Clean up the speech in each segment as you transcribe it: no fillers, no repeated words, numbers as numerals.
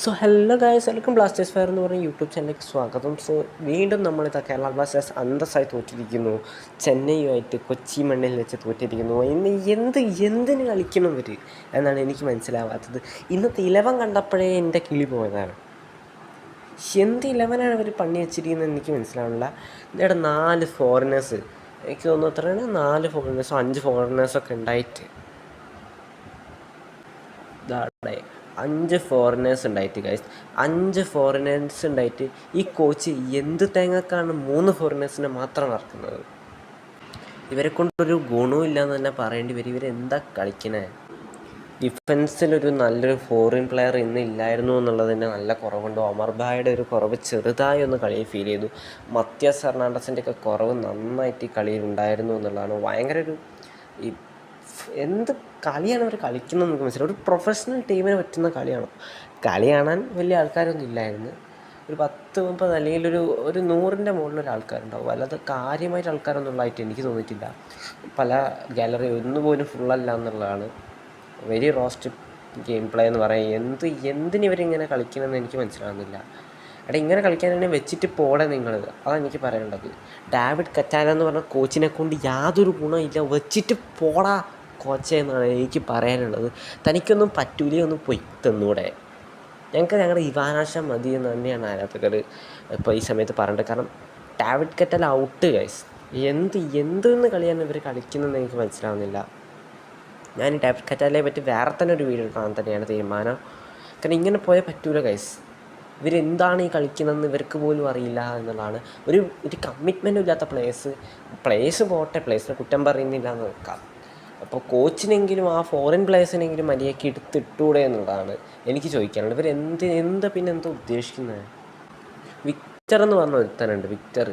So hello guys, welcome Blasters fire എന്ന് പറയുന്ന YouTube ചാനലിലേക്ക് സ്വാഗതം. സോ വീണ്ടും നമ്മളിതാ കേരള ബ്ലാസ്റ്റേഴ്സ് അന്തസ്സായി തോറ്റിരിക്കുന്നു. ചെന്നൈയുമായിട്ട് കൊച്ചി മണ്ണിൽ വെച്ച് തോറ്റിരിക്കുന്നു. എന്തിന് കളിക്കണം ഇവർ എന്നാണ് എനിക്ക് മനസ്സിലാവാത്തത്. ഇന്നത്തെ 11 കണ്ടപ്പോഴേ എൻ്റെ കിളി പോയതാണ്. എന്ത് 11 ഇവർ പണി വെച്ചിരിക്കുന്നത് എനിക്ക് മനസ്സിലാവില്ല. ഇവിടെ 4 ഫോറിനേഴ്സ്, എനിക്ക് തോന്നുന്നു എത്രയാണ്, 4 ഫോറിനേഴ്സോ 5 ഫോറിനേഴ്സൊക്കെ ഉണ്ടായിട്ട് 5 ഫോറിനേഴ്സ് ഉണ്ടായിട്ട് ഗൈസ്, 5 ഫോറിനേഴ്സ് ഉണ്ടായിട്ട് ഈ കോച്ച് എന്ത് തേങ്ങക്കാണ് 3 ഫോറിനേഴ്സിനെ മാത്രം ഇറക്കുന്നത്? ഇവരെ കൊണ്ടൊരു ഗുണവും ഇല്ലയെന്ന് തന്നെ പറയേണ്ടി വരും. ഇവരെന്താ കളിക്കണേ? ഡിഫൻസിലൊരു നല്ലൊരു ഫോറിൻ പ്ലെയർ ഇന്ന് ഇല്ലായിരുന്നു എന്നുള്ളതിൻ്റെ നല്ല കുറവുണ്ട്. ഒമർ ഭായുടെ ഒരു കുറവ് ചെറുതായി ഒന്ന് കളിയിൽ ഫീൽ ചെയ്തു. മത്യാസ് ഫെർണാണ്ടസിൻ്റെയൊക്കെ കുറവ് നന്നായിട്ട് ഈ കളിയിൽ ഉണ്ടായിരുന്നു എന്നുള്ളതാണ്. ഭയങ്കര ഒരു എന്ത് കളിയാണ് അവർ കളിക്കുന്നത് നമുക്ക് മനസ്സിലാവും. ഒരു പ്രൊഫഷണൽ ടീമിന് പറ്റുന്ന കളിയാണ്. കളി കാണാൻ വലിയ ആൾക്കാരൊന്നും ഇല്ലായിരുന്നു. ഒരു 10-30 അല്ലെങ്കിൽ ഒരു 100ൻ്റെ മുകളിലൊരു ആൾക്കാരുണ്ടാവും. അല്ലാതെ കാര്യമായിട്ട് ആൾക്കാരൊന്നും ഉള്ളതായിട്ട് എനിക്ക് തോന്നിയിട്ടില്ല. പല ഗാലറി ഒന്നുപോലും ഫുള്ളല്ല എന്നുള്ളതാണ്. വെരി റോസ്റ്റ് ഗെയിം പ്ലേ എന്ന് പറയാം. എന്തിനിവരിങ്ങനെ കളിക്കണമെന്ന് എനിക്ക് മനസ്സിലാകുന്നില്ല. ഇങ്ങനെ കളിക്കാനാണെങ്കിൽ വെച്ചിട്ട് പോടെ നിങ്ങൾ, അതാണ് എനിക്ക് പറയാനുള്ളത്. ഡേവിഡ് കറ്റാല എന്ന് പറഞ്ഞ കോച്ചിനെ കൊണ്ട് യാതൊരു ഗുണമില്ല. വെച്ചിട്ട് പോടാ കോച്ചേ എന്നാണ് എനിക്ക് പറയാനുള്ളത്. തനിക്കൊന്നും പറ്റൂലേ, ഒന്ന് പോയി തന്നൂടെ? ഞങ്ങളുടെ ഇവാനാശ മതി എന്ന് തന്നെയാണ് ആരാധകർ ഇപ്പോൾ ഈ സമയത്ത് പറയേണ്ടത്. കാരണം ഡേവിഡ് കറ്റാല ഔട്ട് ഗൈസ്. എന്തെന്ന് കളിയാണ് ഇവർ കളിക്കുന്നതെന്ന് എനിക്ക് മനസ്സിലാവുന്നില്ല. ഞാൻ ഡേവിഡ് കറ്റാലയെ പറ്റി വേറെ തന്നെ ഒരു വീഡിയോ കാണാൻ തന്നെയാണ് തീരുമാനം. കാരണം ഇങ്ങനെ പോയാൽ പറ്റൂല ഗൈസ്. ഇവരെന്താണ് ഈ കളിക്കുന്നതെന്ന് ഇവർക്ക് പോലും അറിയില്ല എന്നുള്ളതാണ്. ഒരു കമ്മിറ്റ്മെൻറ്റും ഇല്ലാത്ത പ്ലേയേഴ്സ് പോട്ടെ, പ്ലേയേഴ്സിനെ കുറ്റം പറയുന്നില്ല എന്ന് വെക്കാം. അപ്പോൾ കോച്ചിനെങ്കിലും ആ ഫോറിൻ പ്ലേയേഴ്സിനെങ്കിലും മര്യാദയ്ക്ക് എടുത്തിട്ടൂടെ എന്നുള്ളതാണ് എനിക്ക് ചോദിക്കാനുള്ളത്. പിന്നെന്താ ഉദ്ദേശിക്കുന്നത്? വിക്ടർ എന്ന് പറഞ്ഞ ഒരുത്തനുണ്ട്, വിക്ടർ.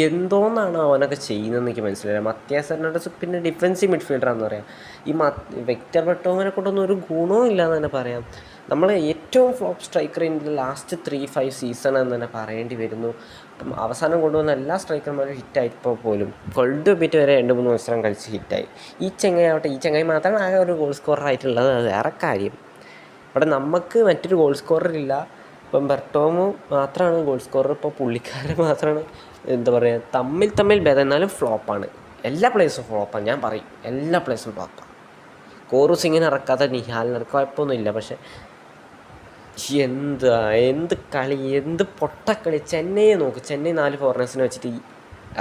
എന്തോന്നാണ് അവനൊക്കെ ചെയ്യുന്നതെന്ന് എനിക്ക് മനസ്സിലായില്ല. മത്യാസ് ഫെർണാണ്ടസ് പിന്നെ ഡിഫൻസീവ് മിഡ്ഫീൽഡറാണെന്ന് പറയാം. വെക്ടർ ബട്ടോമിനെ കൊണ്ടൊന്നും ഒരു ഗുണവും ഇല്ല എന്ന് തന്നെ പറയാം. നമ്മൾ ഏറ്റവും ഫ്ലോപ്പ് സ്ട്രൈക്കർ ഇന്ത്യയിൽ ലാസ്റ്റ് 3-5 സീസൺ എന്ന് തന്നെ പറയേണ്ടി വരുന്നു. അപ്പം അവസാനം കൊണ്ടുവന്ന എല്ലാ സ്ട്രൈക്കർമാരും ഹിറ്റായിപ്പോൾ പോലും കൊൾഡ് ബിറ്റ് വരെ 2-3 മത്സരം കളിച്ച് ഹിറ്റായി. ഈ ചങ്ങായി മാത്രമാണ് ആകെ ഒരു ഗോൾ സ്കോററായിട്ടുള്ളത്. അത് വേറെ കാര്യം. ഇവിടെ നമുക്ക് മറ്റൊരു ഗോൾ സ്കോററില്ല. ഇപ്പം ബെർട്ടോമു മാത്രമാണ് ഗോൾ സ്കോറർ. ഇപ്പോൾ പുള്ളിക്കാരൻ മാത്രമാണ് എന്താ പറയുക, തമ്മിൽ ഭേദം. എന്നാലും ഫ്ലോപ്പാണ്. എല്ലാ പ്ലേസും ഫ്ലോപ്പാണ്, ഞാൻ പറയും. എല്ലാ പ്ലേസും ഫ്ലോപ്പാണ്. കോറൂസിങ്ങിനെ ഇറക്കാത്ത നിഹാലിന് കുഴപ്പമൊന്നുമില്ല. പക്ഷേ എന്ത് കളി, പൊട്ടക്കളി. ചെന്നൈയെ നോക്ക്, ചെന്നൈ 4 ഫോറിനേഴ്സിനെ വെച്ചിട്ട്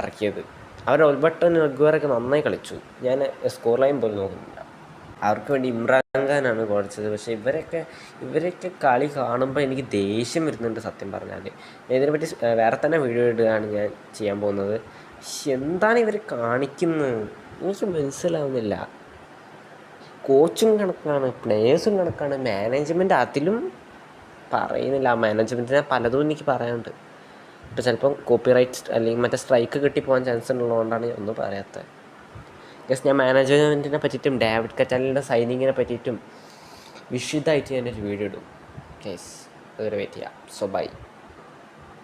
ഇറക്കിയത്. അവർ ഒൽബർട്ടൻ റഗ്വേറൊക്കെ നന്നായി കളിച്ചു. ഞാൻ സ്കോർ ലൈൻ പോലും നോക്കുന്നില്ല. അവർക്ക് വേണ്ടി ഇമ്രാൻ ഖാനാണ് കളിച്ചത്. പക്ഷേ ഇവരൊക്കെ കളി കാണുമ്പോൾ എനിക്ക് ദേഷ്യം വരുന്നുണ്ട് സത്യം പറഞ്ഞാൽ. ഇതിനെപ്പറ്റി വേറെ തന്നെ വീഡിയോ ഇടുകയാണ് ഞാൻ ചെയ്യാൻ പോകുന്നത്. എന്താണ് ഇവർ കാണിക്കുന്നത് എനിക്ക് മനസ്സിലാവുന്നില്ല. കോച്ചും കണക്കാണ്, പ്ലേയേഴ്സും കണക്കാണ്, മാനേജ്മെൻറ്റ് അതിലും പറയുന്നില്ല. ആ മാനേജ്മെൻറ്റിനെ പലതും എനിക്ക് പറയാനുണ്ട്. ഇപ്പോൾ ചിലപ്പം കോപ്പിറൈറ്റ് അല്ലെങ്കിൽ മറ്റേ സ്ട്രൈക്ക് കിട്ടിപ്പോകാൻ ചാൻസ് ഉള്ളതുകൊണ്ടാണ് ഞാൻ ഒന്നും പറയാത്തത്. ഞാൻ മാനേജ്മെൻറ്റിനെ പറ്റിയിട്ടും ഡേവിഡ് കറ്റാലിൻ്റെ സൈനിങ്ങിനെ പറ്റിയിട്ടും വിശദമായിട്ട് ഞാനൊരു വീഡിയോ ഇടും. കേസ് അതുവരെ വെയിറ്റ് ചെയ്യാം. So by.